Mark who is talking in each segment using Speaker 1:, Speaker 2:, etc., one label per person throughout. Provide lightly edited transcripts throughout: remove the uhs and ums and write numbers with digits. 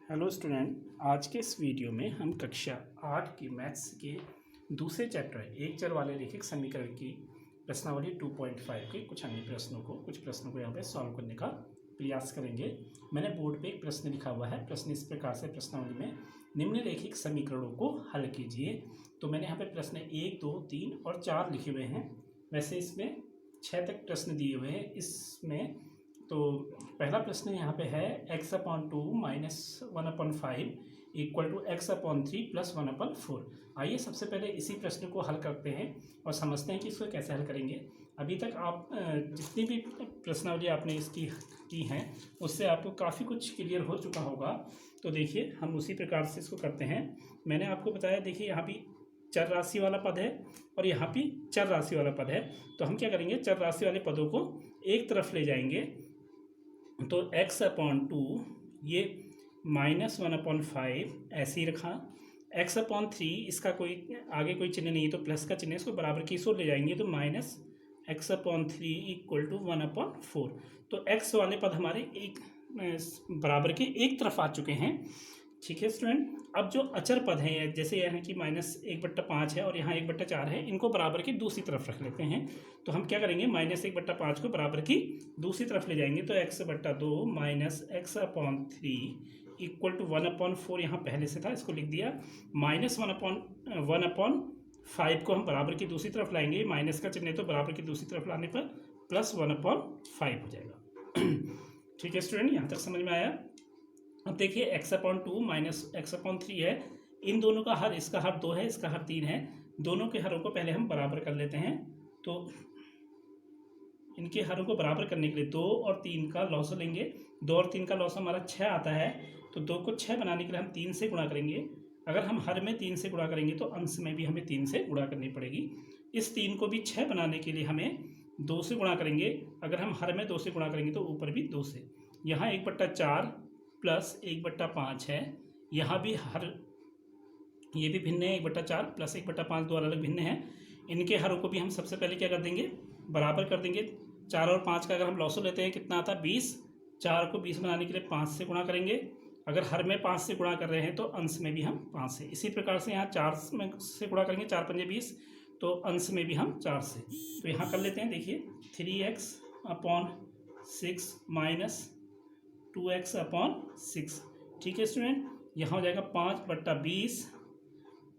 Speaker 1: Hello student, आज के इस वीडियो में हम कक्षा 8 की मैथ्स के दूसरे चैप्टर एक चर वाले रैखिक समीकरण की प्रश्नावली 2.5 के कुछ अन्य प्रश्नों को यहाँ पे सॉल्व करने का प्रयास करेंगे। मैंने बोर्ड पे एक प्रश्न लिखा हुआ है। प्रश्न इस प्रकार से प्रश्नावली में निम्न रैखिक समीकरणों को हल कीजिए। तो मैंने यहाँ पे प्रश्न 1, 2, 3 और 4 लिखे हुए हैं। वैसे इसमें 6 तक प्रश्न दिए हुए हैं। इसमें तो पहला प्रश्न यहाँ पे है x/2 - 1/5 इक्वल टू x/3 + 1/4। आइए सबसे पहले इसी प्रश्न को हल करते हैं और समझते हैं कि इसको कैसे हल करेंगे। अभी तक आप जितनी भी प्रश्नावली आपने इसकी की हैं उससे आपको काफ़ी कुछ क्लियर हो चुका होगा। तो देखिए हम उसी प्रकार से इसको करते हैं। मैंने आपको बताया, देखिए यहाँ भी चर राशि वाला पद है और यहाँ भी चर राशि वाला पद है। तो हम क्या करेंगे, चर राशि वाले पदों को एक तरफ ले जाएंगे। तो x/2 ये -1/5 ऐसे ही रखा। x/3 इसका कोई आगे कोई चिन्ह नहीं है तो प्लस का चिन्ह, इसको बराबर की ओर ले जाएंगे तो -x/3 इक्वल टू 1/4। तो x वाले पद हमारे एक बराबर के एक तरफ आ चुके हैं। ठीक है स्टूडेंट, अब जो अचर पद हैं जैसे यहाँ कि -1/5 है और यहाँ 1/4 है, इनको बराबर की दूसरी तरफ रख लेते हैं। तो हम क्या करेंगे, -1/5 को बराबर की दूसरी तरफ ले जाएंगे। तो x/2 - x/3 इक्वल टू 1/4 यहाँ पहले से था, इसको लिख दिया। -1/5 को हम बराबर की दूसरी तरफ लाएंगे, माइनस का चिन्ह तो बराबर की दूसरी तरफ लाने पर +1/5 हो जाएगा। ठीक है स्टूडेंट, यहाँ तक समझ में आया। अब देखिए x/2 - x/3 है, इन दोनों का हर, इसका हर 2 है, इसका हर 3 है। दोनों के हरों को पहले हम बराबर कर लेते हैं। तो इनके हरों को बराबर करने के लिए 2 और 3 का लॉस लेंगे। 2 और 3 का लॉस हमारा 6 आता है। तो 2 को 6 बनाने के लिए हम 3 से गुणा करेंगे। अगर हम हर में 3 से गुणा करेंगे तो अंश में भी हमें 3 से गुणा करनी पड़ेगी। इस 3 को भी 6 बनाने के लिए हमें 2 से गुणा करेंगे। अगर हम हर में 2 से गुणा करेंगे तो ऊपर भी 2 से। यहाँ 1/4 + 1/5 है। यहाँ भी हर, ये भी भिन्न है, 1/4 + 1/5 दो अलग भिन्न है। इनके हरों को भी हम सबसे पहले क्या कर देंगे, बराबर कर देंगे। 4 और 5 का अगर हम लॉसो लेते हैं कितना आता है, 20। 4 को 20 बनाने के लिए 5 से गुणा करेंगे। अगर हर में 5 से गुणा कर रहे हैं तो अंश में भी हम 5 से। इसी प्रकार से यहाँ 4 से गुणा करेंगे, 4 × 5 = 20, तो अंश में भी हम 4 से। तो यहाँ कर लेते हैं, देखिए 3x/6 - 2x/6। ठीक है स्टूडेंट, यहाँ हो जाएगा 5/20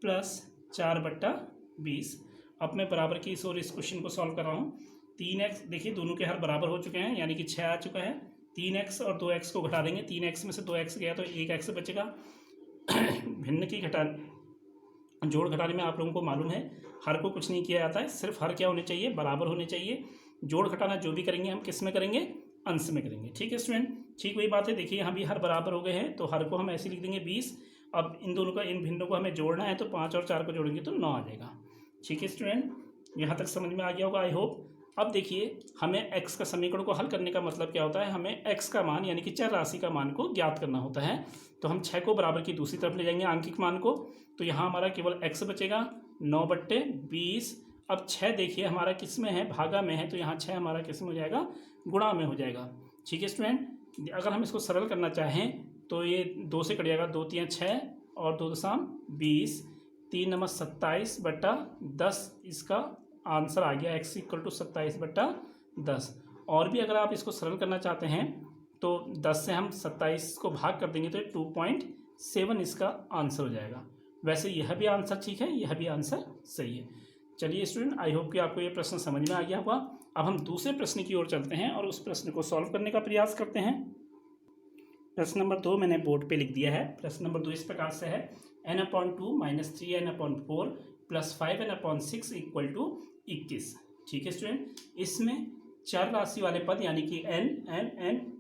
Speaker 1: + 4/20। अब मैं बराबर की इस और इस क्वेश्चन को सॉल्व कर रहा हूँ। 3x, देखिए दोनों के हर बराबर हो चुके हैं, यानी कि 6 आ चुका है। 3x और 2x को घटा देंगे। 3x में से 2x गया तो 1x बचेगा। भिन्न की जोड़ घटाने में आप लोगों को मालूम है हर को कुछ नहीं किया जाता है, सिर्फ हर क्या होने चाहिए, बराबर होने चाहिए। जोड़ घटाना जो भी करेंगे हम किस में करेंगे, अंश में करेंगे। ठीक है स्टूडेंट, ठीक वही बात है। देखिए यहाँ भी हर बराबर हो गए हैं तो हर को हम ऐसे लिख देंगे 20। अब इन दोनों का, इन भिन्नों को हमें जोड़ना है तो 5 और 4 को जोड़ेंगे तो 9 आ जाएगा। ठीक है स्टूडेंट, यहाँ तक समझ में आ गया होगा आई होप। अब देखिए हमें x का समीकरण को हल करने का मतलब क्या होता है, हमें x का मान यानी कि चर राशि का मान को ज्ञात करना होता है। तो हम 6 को बराबर की दूसरी तरफ ले जाएंगे, आंकिक मान को। तो यहाँ हमारा केवल x बचेगा, 9/20। अब 6 देखिए हमारा किस में है, भागा में है, तो यहाँ 6 हमारा किस में हो जाएगा, गुणा में हो जाएगा। ठीक है स्टूडेंट, अगर हम इसको सरल करना चाहें तो ये 2 से कट जाएगा, 2 × 3 = 6 और 2 × 2 = 20, 3 × 27/10 इसका आंसर आ गया। x = 27/10। और भी अगर आप इसको सरल करना चाहते हैं तो 10 से हम 27 को भाग कर देंगे तो 2.7 इसका आंसर हो जाएगा। वैसे यह भी आंसर ठीक है, यह भी आंसर सही है। चलिए स्टूडेंट, आई होप कि आपको ये प्रश्न समझ में आ गया होगा। अब हम दूसरे प्रश्न की ओर चलते हैं और उस प्रश्न को सॉल्व करने का प्रयास करते हैं। प्रश्न नंबर 2 मैंने बोर्ड पे लिख दिया है। प्रश्न नंबर 2 इस प्रकार से है, n/2 - 3n/4 + 5n/6 equal to 21। ठीक है स्टूडेंट, इसमें चर राशि वाले पद यानी कि n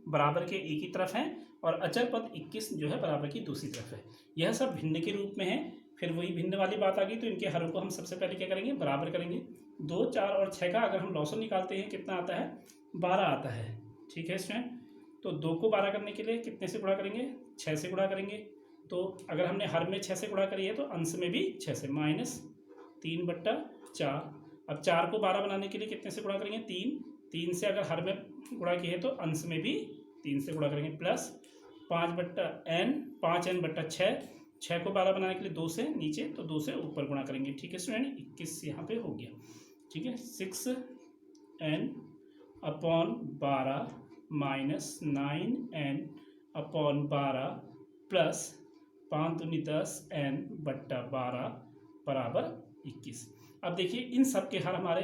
Speaker 1: बराबर के एक ही तरफ है और अचर पद 21 जो है बराबर की दूसरी तरफ है। यह सब भिन्न के रूप में है। फिर वही भिन्न वाली बात आ गई, तो इनके हरों को हम सबसे पहले क्या करेंगे, बराबर करेंगे। 2, 4 और 6 का अगर हम लॉसो निकालते हैं कितना आता है, 12 आता है। ठीक है स्टूडेंट, तो 2 को 12 करने के लिए कितने से गुणा करेंगे, 6 से गुणा करेंगे। तो अगर हमने हर में 6 से गुणा करी है तो अंश में भी 6 से, -3/4। अब 4 को 12 बनाने के लिए कितने से गुणा करेंगे, 3। 3 से अगर हर में गुणा किए तो अंश में भी 3 से गुणा करेंगे, प्लस 5/n, 5n/6, 6 को 12 बनाने के लिए 2 से नीचे तो 2 से ऊपर गुणा करेंगे। ठीक है स्टूडेंट, 21 यहाँ पे हो गया। ठीक है, 6n/12 माइनस 9n/12 प्लस 5 दूनी 10 n/12 बराबर 21। अब देखिए इन सब के हर हमारे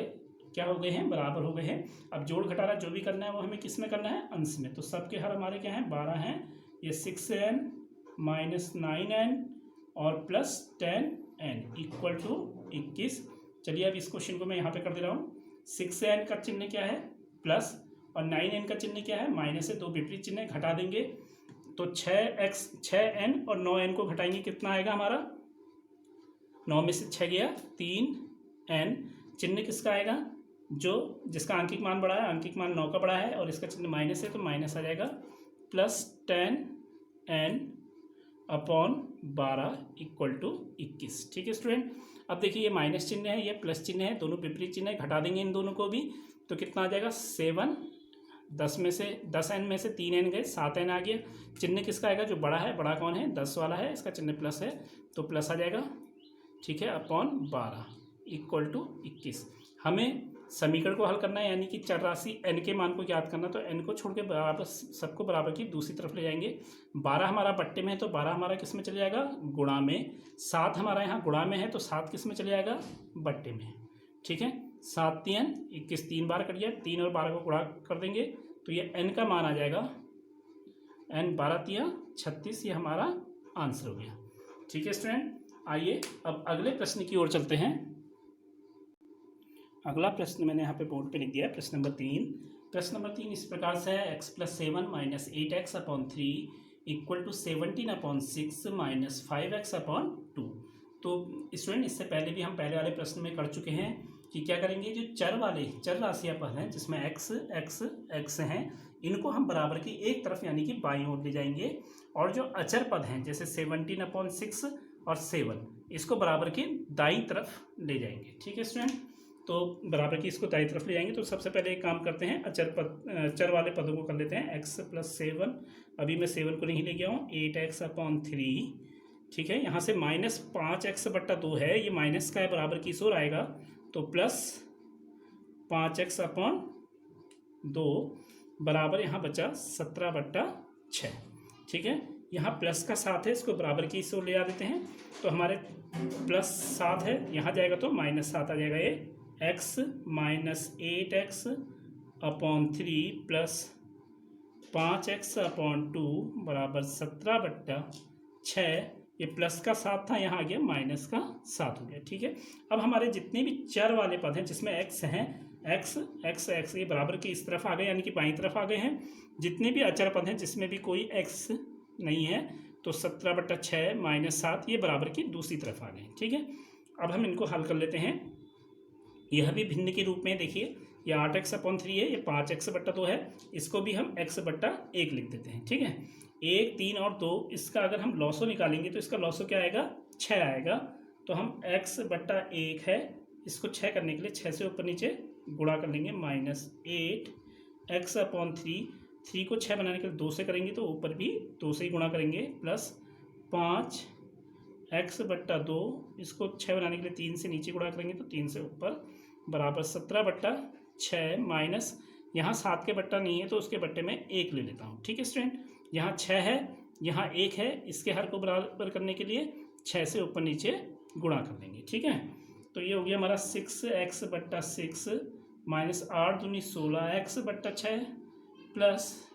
Speaker 1: क्या हो गए हैं, बराबर हो गए हैं। अब जोड़ घटाना जो भी करना है वो हमें किस में करना है, अंश में। तो सबके हर हमारे क्या हैं, 12 हैं। ये 6n माइनस 9n और प्लस 10n इक्वल टू 21। चलिए अब इस क्वेश्चन को मैं यहाँ पे कर दे रहा हूँ। 6n का चिन्ह क्या है, प्लस, और 9n का चिन्ह क्या है, माइनस है। दो विपरीत चिन्ह घटा देंगे तो 6n और 9n को घटाएंगे, कितना आएगा हमारा, 9 में से 6 गया 3n। चिन्ह किसका आएगा, जो जिसका आंकिक मान बड़ा है, आंकिक मान 9 का बड़ा है और इसका चिन्ह माइनस है तो माइनस आ जाएगा, प्लस 10n/12 इक्वल टू 21। ठीक है स्टूडेंट, अब देखिए ये माइनस चिन्ह है, ये प्लस चिन्ह है, दोनों विपरीत चिन्ह है, घटा देंगे इन दोनों को भी तो कितना आ जाएगा, 7। 10n में से 3n गए, 7n आ गया। चिन्ह किसका आएगा, जो बड़ा है, बड़ा कौन है, 10 वाला है, इसका चिन्ह प्लस है तो प्लस आ जाएगा। ठीक है, अपॉन 12 इक्वल टू 21। हमें समीकरण को हल करना है, यानी कि चर राशि n के मान को याद करना। तो n को छोड़ के बराबर, सबको बराबर की दूसरी तरफ ले जाएंगे। 12 हमारा बट्टे में है तो 12 हमारा किस में चले जाएगा, गुणा में। 7 हमारा यहाँ गुणा में है तो 7 किस में चले जाएगा, बट्टे में। ठीक है, 7 3 21, 3 बार कट गया, 3 और 12 को गुणा कर देंगे तो ये n का मान आ जाएगा, n 12 3 36, ये हमारा आंसर हो गया। ठीक है स्टूडेंट, आइए अब अगले प्रश्न की ओर चलते हैं। अगला प्रश्न मैंने यहाँ पे बोर्ड पे लिख दिया है, प्रश्न नंबर 3। प्रश्न नंबर 3 इस प्रकार से है, x + 7 minus 8x/3 equal to 17/6 minus 5x/2। तो स्टूडेंट इससे पहले भी हम पहले वाले प्रश्न में कर चुके हैं कि क्या करेंगे, जो चर राशियाँ पद हैं जिसमें x हैं, इनको हम बराबर की एक तरफ यानी कि बाईं ओर ले जाएंगे, और जो अचर पद हैं जैसे 17/6 और 7, इसको बराबर की दाईं तरफ ले जाएंगे। ठीक है स्टूडेंट, तो बराबर की इसको दाईं तरफ ले जाएंगे। तो सबसे पहले एक काम करते हैं, चर वाले पदों को कर लेते हैं। x + 7, अभी मैं 7 को नहीं ले गया हूँ, 8x/3। ठीक है, यहाँ से माइनस 5x/2 है, ये माइनस का है, बराबर की इस ओर आएगा तो प्लस 5x/2 बराबर यहाँ बचा 17/6। ठीक है, यहाँ प्लस का 7 है, इसको बराबर की इस ओर ले आ देते हैं तो हमारे प्लस 7 है, यहाँ जाएगा तो -7 आ जाएगा। ये x minus 8x/3 plus 5x/2 बराबर 17/6। ये प्लस का 7 था, यहाँ आ गया माइनस का 7 हो गया। ठीक है, अब हमारे जितने भी चर वाले पद हैं जिसमें x हैं, x ये बराबर की इस तरफ आ गए, यानी कि बाईं तरफ आ गए हैं। जितने भी अचर पद हैं जिसमें भी कोई x नहीं है तो 17/6 माइनस 7 ये बराबर की दूसरी तरफ आ गए। ठीक है, अब हम इनको हल कर लेते हैं। यह भी भिन्न के रूप में, देखिए ये 8x/3 है, ये 5x/2 है, इसको भी हम x/1 लिख देते हैं। ठीक है, 1 3 और 2, इसका अगर हम लॉसो निकालेंगे तो इसका लॉसो क्या आएगा, 6 आएगा। तो हम x/1 है, इसको 6 करने के लिए 6 से ऊपर नीचे गुणा कर लेंगे, -8x/3। 3 को 6 बनाने के लिए 2 से करेंगे तो ऊपर भी 2 से ही गुणा करेंगे, प्लस 5x/2, इसको 6 बनाने के लिए 3 से नीचे गुणा करेंगे तो 3 से ऊपर बराबर 17/6 माइनस, यहाँ 7 के बट्टा नहीं है तो उसके बट्टे में 1 ले लेता हूँ। ठीक है स्टूडेंट, यहाँ 6 है, यहाँ 1 है, इसके हर को बराबर करने के लिए 6 से ऊपर नीचे गुणा कर देंगे। ठीक है, तो ये हो गया हमारा 6x/6 माइनस 8 दूनी 16x/6 प्लस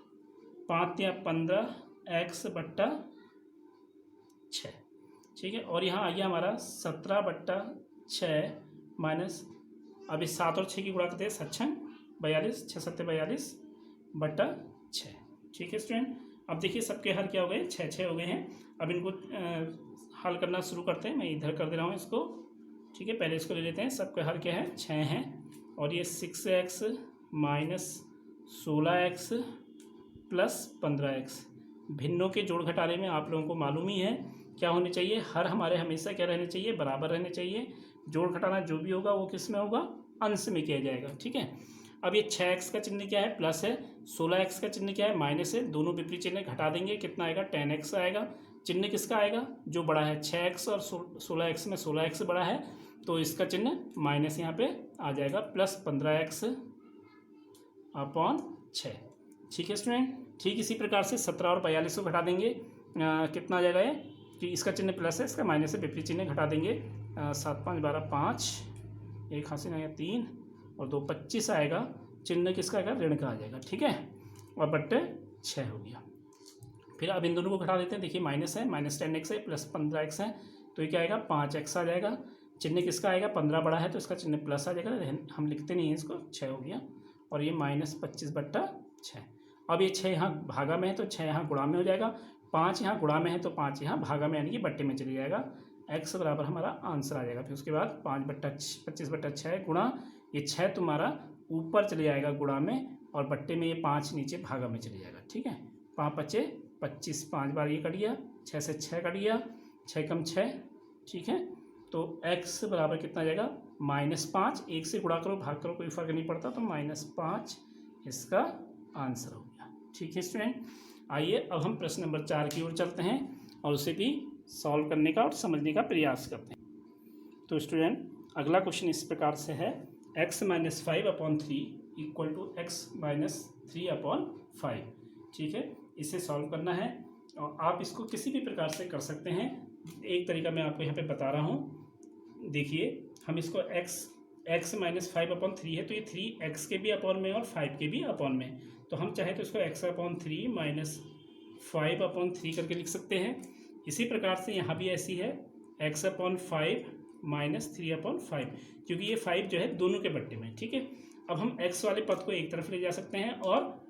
Speaker 1: 5 या 15x/6। ठीक है, और यहाँ आ गया हमारा 17/6 माइनस, अभी 7 और 6 की गुणा करते हैं, 7 42, 6 7 42/6। ठीक है स्टूडेंट, अब देखिए सबके हल क्या हो गए, 6 हो गए हैं। अब इनको हल करना शुरू करते हैं, मैं इधर कर दे रहा हूँ इसको। ठीक है, पहले इसको ले लेते हैं, सबका हल क्या है, 6 हैं, और ये 6x minus 16x plus 15x। भिन्नों के जोड़ घटाने में आप लोगों को मालूम ही है क्या होने चाहिए, हर हमारे हमेशा क्या रहने चाहिए, बराबर रहने चाहिए। जोड़ घटाना जो भी होगा वो किस में होगा, अंश में किया जाएगा। ठीक है, अब ये 6x का चिन्ह क्या है, प्लस है, 16x का चिन्ह क्या है, माइनस है, दोनों विपरीत चिन्ह घटा देंगे, कितना आएगा, 10x आएगा। चिन्ह किसका आएगा, जो बड़ा है, 6x और 16x में 16x बड़ा है, तो इसका चिन्ह माइनस यहाँ पे आ जाएगा, प्लस 15x अपॉन 6। ठीक है स्टूडेंट। ठीक इसी प्रकार से 17 और 42 को घटा देंगे, कितना आ जाएगा ये, कि इसका चिन्ह प्लस है, इसका माइनस है, विपरीत चिन्ह घटा देंगे, 7 5 12 5, एक हासिल आएगा 3 और 2 25 आएगा, चिन्ह किसका आएगा, ऋण का आ जाएगा। ठीक है, और बट्टे 6 हो गया। फिर अब इन दोनों को घटा देते हैं, देखिए माइनस है, माइनस 10x है, प्लस 15x है, तो ये क्या आएगा, 5x आ जाएगा। चिन्ह किसका आएगा, 15 बड़ा है तो इसका चिन्ह प्लस आ जाएगा, हम लिखते नहीं हैं इसको, 6 हो गया, और ये -25/6। अब ये 6 यहाँ भागा में है तो 6 यहाँ गुणा में हो जाएगा, 5 यहाँ गुणा में है तो 5 यहाँ भागा में यानी कि बट्टे में चली जाएगा। x बराबर हमारा आंसर आ जाएगा। फिर उसके बाद 5/25/6 गुणा, ये 6 तुम्हारा ऊपर चले जाएगा गुणा में, और बट्टे में ये 5 नीचे भागा में चले जाएगा। ठीक है, 5 बचे 25, 5 बार ये कट गया, 6 से 6 कट गया, 6 कम 6। ठीक है, तो x बराबर कितना आ जाएगा, -5, 1 से गुणा करो भाग करो कोई फर्क नहीं पड़ता, तो -5 इसका आंसर हो गया। ठीक है स्टूडेंट, आइए अब हम प्रश्न नंबर 4 की ओर चलते हैं और उसे भी सॉल्व करने का और समझने का प्रयास करते हैं। तो स्टूडेंट अगला क्वेश्चन इस प्रकार से है, x - 5/3 इक्वल टू x - 3/5। ठीक है, इसे सॉल्व करना है और आप इसको किसी भी प्रकार से कर सकते हैं। एक तरीका मैं आपको यहाँ पे बता रहा हूँ, देखिए हम इसको x - 5/3 है तो ये 3x के भी अपॉन में और 5 के भी अपॉन में, तो हम चाहे तो इसको x/3 - 5/3 करके लिख सकते हैं। इसी प्रकार से यहाँ भी ऐसी है, x/5 - 3/5, क्योंकि ये 5 जो है दोनों के बट्टे में। ठीक है, अब हम x वाले पद को एक तरफ ले जा सकते हैं और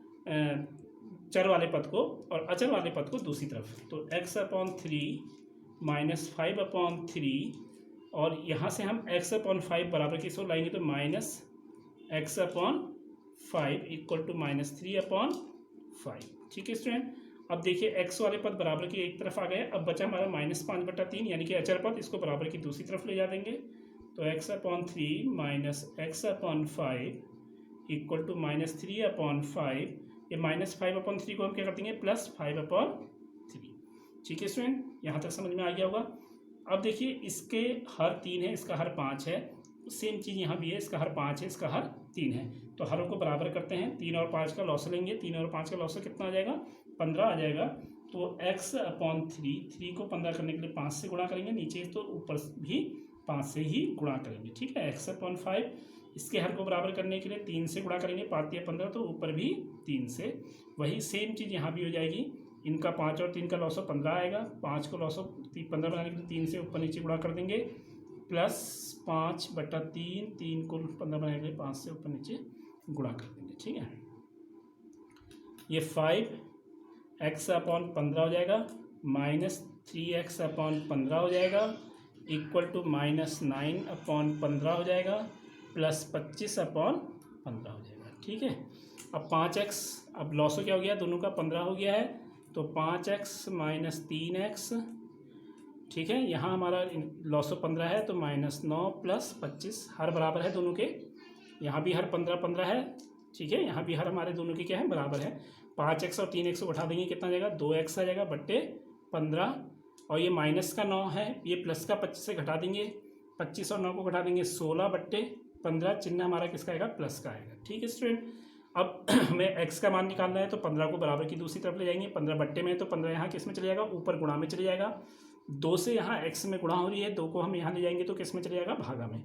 Speaker 1: चर वाले पद को और अचर वाले पद को दूसरी तरफ, तो x/3 - 5/3, और यहाँ से हम x/5 बराबर किसको लाएंगे, तो -x/5 इक्वल टू -3/5। ठीक है स्टूडेंट, अब देखिए x वाले पद बराबर की एक तरफ आ गए, अब बचा हमारा -5/3 यानी कि अचर पद, इसको बराबर की दूसरी तरफ ले जा देंगे, तो x/3 - x/5 इक्वल टू -3/5, ये -5/3 को हम क्या कर देंगे, +5/3। ठीक है स्टूडेंट, यहाँ तक समझ में आ गया होगा। अब देखिए इसके हर 3 है, इसका हर 5 है, सेम चीज़ यहाँ भी है, इसका हर 5 है, इसका हर 3 है, तो हरों को बराबर करते हैं, 3 और 5 का लॉस लेंगे, 3 और 5 का लॉस कितना आ जाएगा, 15 आ जाएगा। तो x/3 को 15 करने के लिए 5 से गुणा करेंगे, नीचे तो ऊपर भी 5 से ही गुणा करेंगे। ठीक है, x/5, इसके हर को बराबर करने के लिए 3 से गुणा करेंगे, 5 या 15, तो ऊपर भी 3 से, वही सेम चीज़ यहाँ भी हो जाएगी। इनका 5 और 3 का लॉस 15 आएगा, 5 को लॉस 15 बनाने के लिए 3 से ऊपर नीचे गुणा कर देंगे, प्लस 5/3, 3 को 15 बनाने के लिए 5 से ऊपर नीचे गुणा कर देंगे। ठीक है, ये 5x/15 हो जाएगा, -3x/15 हो जाएगा, इक्वल टू -9/15 हो जाएगा, प्लस 25/15 हो जाएगा। ठीक है, अब 5x, अब लॉस क्या हो गया, दोनों का 15 हो गया है, तो 5x - 3x। ठीक है, यहाँ हमारा लॉस 15 है, तो -9 + 25, हर बराबर है दोनों के, यहाँ भी हर 15 है। ठीक है, यहाँ भी हर हमारे दोनों के क्या है, बराबर है। 5x और 3x को उठा देंगे, कितना आ जाएगा, 2x आ जाएगा बट्टे 15, और ये माइनस का 9 है, ये प्लस का 25 से घटा देंगे, 25 और 9 को घटा देंगे 16 बट्टे 15, चिन्ह हमारा किसका आएगा, प्लस का आएगा। ठीक है स्टूडेंट, अब हमें x का मान निकालना है, तो 15 को बराबर की दूसरी तरफ ले जाएंगे, 15 बट्टे में, तो 15 यहाँ किस में चले जाएगा, ऊपर गुणा में चले जाएगा, 2 से यहाँ x में गुणा हो रही है, 2 को हम यहाँ ले जाएंगे तो किस में चले जाएगा, भागा में,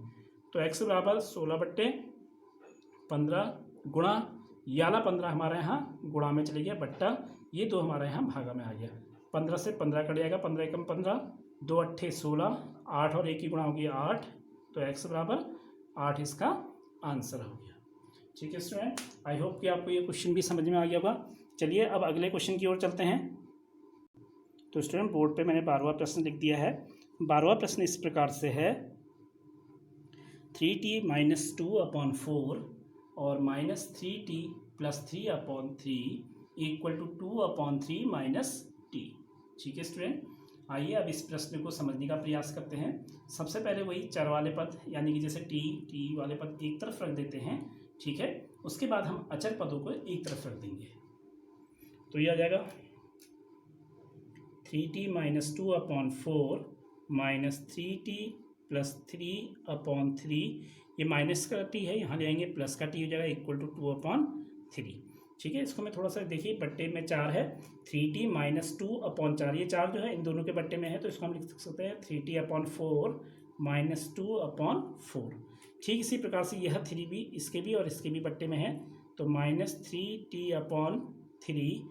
Speaker 1: तो x बराबर 16/15 गुणा, याला 15 हमारे यहाँ गुणा में चले गया, बट्टा ये 2 हमारे यहाँ भागा में आ गया, 15 से 15 कट जाएगा, 15 एकम 15, 2 अट्ठे 16, 8 और 1 की गुणा होगी 8, तो x बराबर 8 इसका आंसर हो गया। ठीक है स्टूडेंट, आई होप कि आपको ये क्वेश्चन भी समझ में आ गया होगा। चलिए अब अगले क्वेश्चन की ओर चलते हैं। तो स्टूडेंट बोर्ड पे मैंने 12वां प्रश्न लिख दिया है। 12वां प्रश्न इस प्रकार से है, 3t - 2/4 और -3t + 3/3 इक्वल टू 2/3 - t। ठीक है स्टूडेंट, आइए अब इस प्रश्न को समझने का प्रयास करते हैं। सबसे पहले वही चर वाले पद, यानी कि जैसे t वाले पद एक तरफ रख देते हैं। ठीक है। उसके बाद हम अचर पदों को एक तरफ रख देंगे, तो ये आ जाएगा 3t minus 2/4 minus 3t plus 3/3, ये माइनस का टी है, यहाँ ले आएंगे प्लस का टी हो जाएगा इक्वल टू 2/3। ठीक है, इसको मैं थोड़ा सा देखिए, बट्टे में 4 है, 3t माइनस 2/4, ये 4 जो है इन दोनों के बट्टे में है, तो इसको हम लिख सकते हैं 3t/4 माइनस 2/4। ठीक इसी प्रकार से यह 3 भी इसके भी और इसके भी बट्टे में है, तो माइनस 3t/3।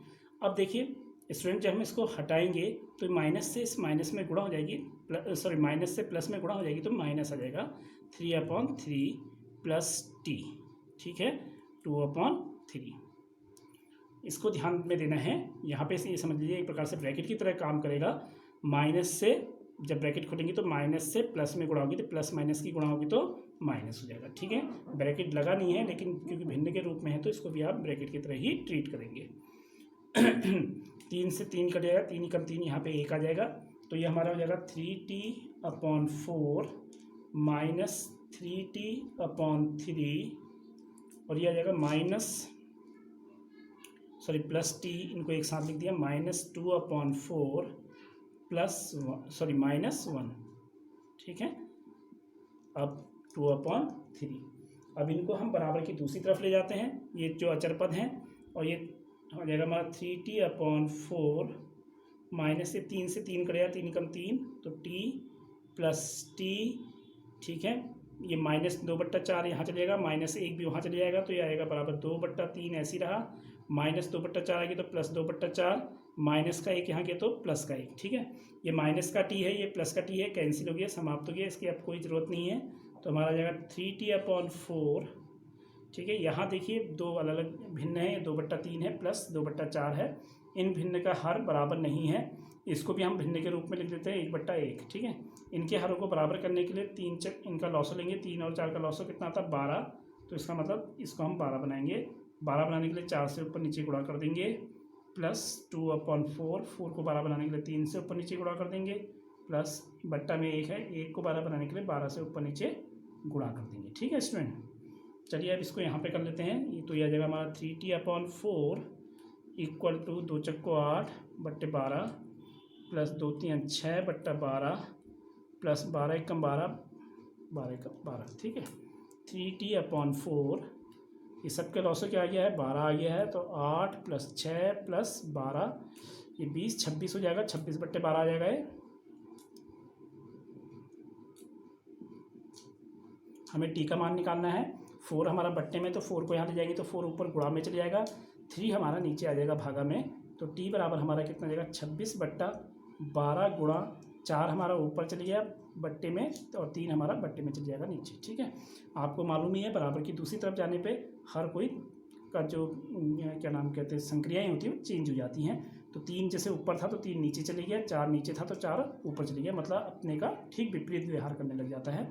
Speaker 1: अब देखिए स्टूडेंट, जब हम इसको हटाएंगे तो माइनस से इस माइनस में गुणा हो जाएगी, सॉरी माइनस से प्लस में गुणा हो जाएगी, तो माइनस आ जाएगा 3/3 प्लस टी। ठीक है, 2/3। इसको ध्यान में देना है, यहाँ पे ये समझ लीजिए एक प्रकार से ब्रैकेट की तरह काम करेगा। माइनस से जब ब्रैकेट खोलेंगे तो माइनस से प्लस में गुणा होगी, तो प्लस माइनस की गुणा होगी तो माइनस हो जाएगा। ठीक है, ब्रैकेट लगा नहीं है, लेकिन क्योंकि भिन्न के रूप में है तो इसको भी आप ब्रैकेट की तरह ही ट्रीट करेंगे। 3 से 3 कट जाएगा, 3 कम 3 यहाँ पे 1 आ जाएगा, तो ये हमारा हो जाएगा 3t/4 माइनस 3t/3, और ये आ जाएगा प्लस टी, इनको एक साथ लिख दिया, माइनस 2/4 माइनस 1। ठीक है, अब 2/3। अब इनको हम बराबर की दूसरी तरफ ले जाते हैं, ये जो अचर पद हैं, और ये हो जाएगा हमारा 3t/4 माइनस से 3 से 3 करेगा, 3 कम 3 तो t प्लस टी। ठीक है, ये माइनस 2/4 यहाँ चलेगा, माइनस 1 भी वहाँ चले जाएगा, तो ये आएगा बराबर 2/3, ऐसी रहा, माइनस 2/4 आएगी तो प्लस 2/4, माइनस का 1 यहाँ के तो प्लस का 1। ठीक है, ये माइनस का टी है, ये प्लस का टी है, कैंसिल हो गया, समाप्त हो गया, इसकी अब कोई ज़रूरत नहीं है, तो हमारा आ जाएगा 3t/4। ठीक है, यहाँ देखिए दो अलग अलग भिन्न है, 2/3 है प्लस 2/4 है, इन भिन्न का हर बराबर नहीं है, इसको भी हम भिन्न के रूप में लिख देते हैं 1/1। ठीक है, इनके हरों को बराबर करने के लिए 3 चक इनका लॉसो लेंगे, 3 और 4 का लॉसो कितना आता है 12, तो इसका मतलब इसको हम 12 बनाएंगे। 12 बनाने के लिए 4 से ऊपर नीचे गुणा कर देंगे, प्लस 2/4, 4 को 12 बनाने के लिए 3 से ऊपर नीचे गुणा कर देंगे, प्लस बट्टा में 1 है, 1 को 12 बनाने के लिए 12 से ऊपर नीचे गुणा कर देंगे। ठीक है स्टूडेंट, चलिए अब इसको यहाँ पे कर लेते हैं, तो यह आ जाएगा हमारा 3t/4 इक्वल टू 2 चक्को 8 बट्टे 12 प्लस 2 3 6/12 प्लस 12 1 कम 12 12 1 12। ठीक है, 3t/4, ये सब के लॉसो क्या आ गया है 12 आ गया है, तो 8 प्लस 6 प्लस 12, ये 20 26 हो जाएगा, 26/12 आ जाएगा ये। हमें टी का मान निकालना है, 4 हमारा बट्टे में, तो 4 को यहाँ ले जाएंगे तो 4 ऊपर गुणा में चले जाएगा, 3 हमारा नीचे आ जाएगा भागा में, तो टी बराबर हमारा कितना जाएगा 26/12 गुणा 4 हमारा ऊपर चले गया बट्टे में, और 3 हमारा बट्टे में चल जाएगा नीचे। ठीक है, आपको मालूम ही है बराबर की दूसरी तरफ जाने पे हर कोई का जो क्या नाम कहते हैं संक्रियाएँ होती हैं वो चेंज हो जाती हैं, तो 3 जैसे ऊपर था तो 3 नीचे चले गया, 4 नीचे था तो 4 ऊपर चले गया, मतलब अपने का ठीक विपरीत व्यवहार करने लग जाता है।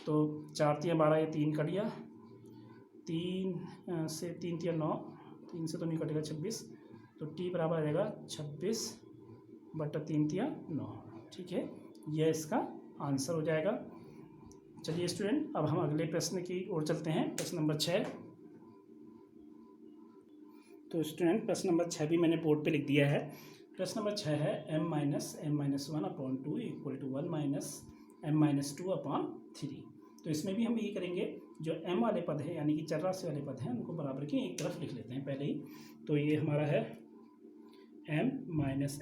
Speaker 1: तो 4 3 12, ये 3 कट गया, 3 से 3 3 9, 3 से तो नहीं कटेगा 26, तो टी बराबर आ जाएगा 26/3 3 9। ठीक है, यह इसका आंसर हो जाएगा। चलिए स्टूडेंट, अब हम अगले प्रश्न की ओर चलते हैं, प्रश्न नंबर 6। तो स्टूडेंट प्रश्न नंबर 6 भी मैंने बोर्ड पे लिख दिया है। प्रश्न नंबर 6 है m-1/2 इक्वल टू 1 - m-2/3। तो इसमें भी हम यही करेंगे, जो m वाले पद है यानी कि चर राशि वाले पद हैं उनको बराबर की एक तरफ लिख लेते हैं पहले ही। तो ये हमारा है m -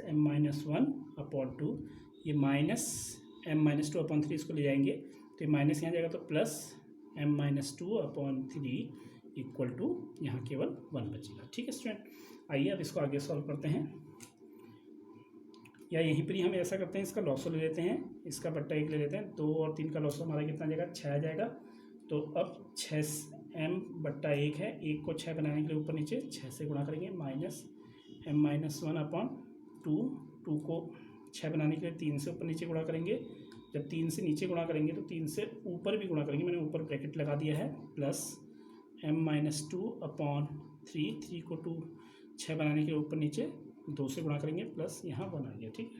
Speaker 1: m-1/2, ये माइनस m-2/3 इसको ले जाएंगे, तो ये माइनस यहाँ जाएगा तो प्लस m-2/3 इक्वल टू यहाँ केवल 1 बचेगा। ठीक है स्टूडेंट, आइए अब इसको आगे सॉल्व करते हैं, या यहीं पर ही हम ऐसा करते हैं, इसका लॉसो ले लेते हैं, इसका बट्टा 1 ले लेते हैं, 2 और 3 का लॉसो हमारा कितना जाएगा 6 आ जाएगा। तो अब 6m/1 है, 1 को 6 बनाने के लिए ऊपर नीचे 6 से गुणा करेंगे, माइनस m-1/2, 2 को 6 बनाने के लिए 3 से ऊपर नीचे गुणा करेंगे, जब 3 से नीचे गुणा करेंगे तो 3 से ऊपर भी गुणा करेंगे, मैंने ऊपर ब्रैकेट लगा दिया है, प्लस m-2/3, 3 को 6 बनाने के लिए ऊपर नीचे 2 से गुणा करेंगे, प्लस यहाँ 1 आ गया। ठीक है,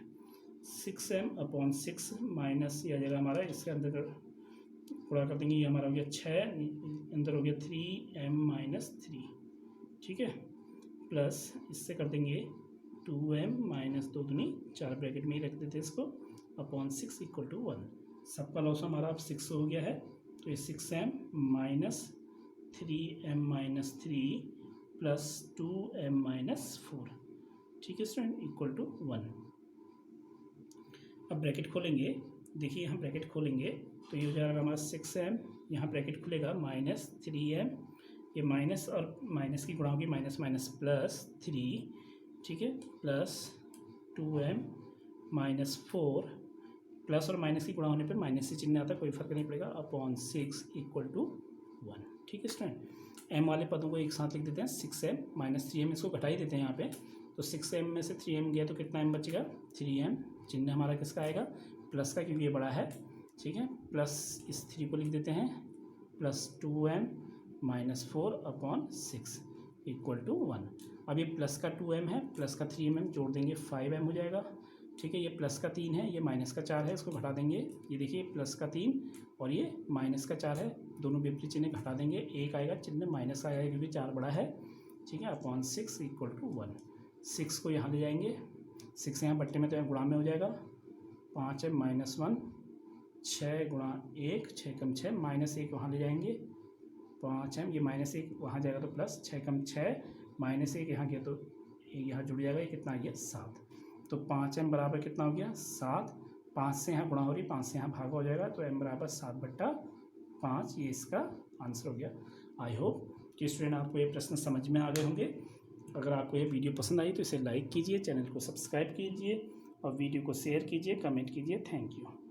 Speaker 1: 6m/6 माइनस ये आ जाएगा हमारा, इसके अंदर गुणा कर देंगे, ये हमारा हो गया 6, अंदर हो गया 3m-3, ठीक है, प्लस इससे कर देंगे 2m-2×4 ब्रैकेट में ही रख देते हैं इसको, अपॉन 6 इक्वल टू 1। सबका लॉस हमारा अब 6 हो गया है, तो ये 6m-3m-3 प्लस 2m-4, ठीक है स्टूडेंट, इक्वल टू 1। अब ब्रैकेट खोलेंगे, देखिए हम ब्रैकेट खोलेंगे तो ये हो जाएगा हमारा 6m, यहाँ ब्रैकेट खुलेगा -3m, ये माइनस और माइनस की गुणा होगी, माइनस माइनस प्लस 3, ठीक है, प्लस 2m-4, प्लस और माइनस की गुणा होने पर माइनस से चिन्ह आता है, कोई फर्क नहीं पड़ेगा, अपॉन 6 इक्वल टू 1, ठीक है स्टूडेंट। m वाले पदों को एक साथ लिख देते हैं, 6m-3m, इसको घटा ही देते हैं यहाँ पे, तो 6m में से 3m गया तो कितना m बचेगा, 3m, चिन्ह हमारा किसका आएगा, प्लस का, क्योंकि ये बड़ा है, ठीक है, प्लस इस 3 को लिख देते हैं, plus 2m-4 upon 6 equal to 1। अब ये प्लस का 2m है, प्लस का 3m जोड़ देंगे 5m हो जाएगा, ठीक है, ये प्लस का 3 है, ये माइनस का 4 है, इसको घटा देंगे, ये देखिए प्लस का 3 और ये माइनस का 4 है, दोनों विपरीत चिन्ह घटा देंगे, एक आएगा, चिन्ह माइनस का आएगा क्योंकि 4 बड़ा है, ठीक है, अपॉन 6 इक्वल टू 1। 6 को यहाँ ले जाएंगे, 6 यहाँ बट्टे में तो यहाँ गुणा में हो जाएगा, 5m-1, 6 गुणा 1, 6 कम 6, -1 वहाँ ले जाएंगे, 5m, ये -1 वहाँ जाएगा तो प्लस, 6 कम 6, -1 यहाँ गया तो यहाँ जुड़ जाएगा, ये कितना आ गया 7, तो 5m बराबर कितना हो गया 7, 5 से यहाँ गुणा हो रही, 5 से यहाँ भागा हो जाएगा, तो m बराबर 7/5, ये इसका आंसर हो गया। आई होप कि स्टूडेंट आपको ये प्रश्न समझ में आ गए होंगे। अगर आपको ये वीडियो पसंद आई तो इसे लाइक कीजिए, चैनल को सब्सक्राइब कीजिए और वीडियो को शेयर कीजिए, कमेंट कीजिए। Thank you.